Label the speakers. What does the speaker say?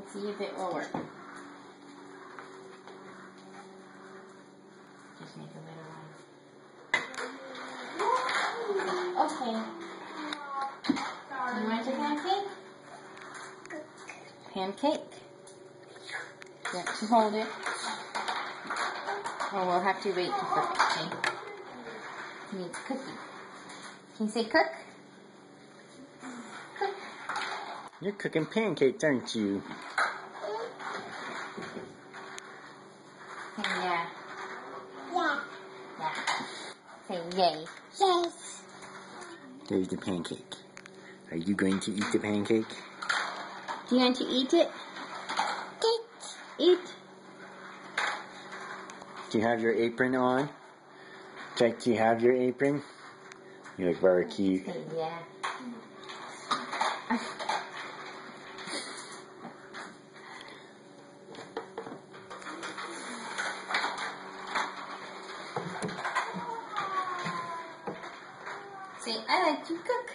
Speaker 1: Let's see if it will work. Just make a better one. Okay. You want your pancake? Pancake. You have to hold it. Or we'll have to wait to cook it, okay? It needs cooking. Can you say cook? Cook.
Speaker 2: You're cooking pancakes, aren't you?
Speaker 1: Say yeah.
Speaker 3: Yeah.
Speaker 1: Yeah. Say yay.
Speaker 3: Yes.
Speaker 2: There's the pancake. Are you going to eat the pancake?
Speaker 1: Do you want to eat it? Eat.
Speaker 2: Do you have your apron on? Jack, do you have your apron? You look very cute.
Speaker 1: Say yeah. Say, I like to cook.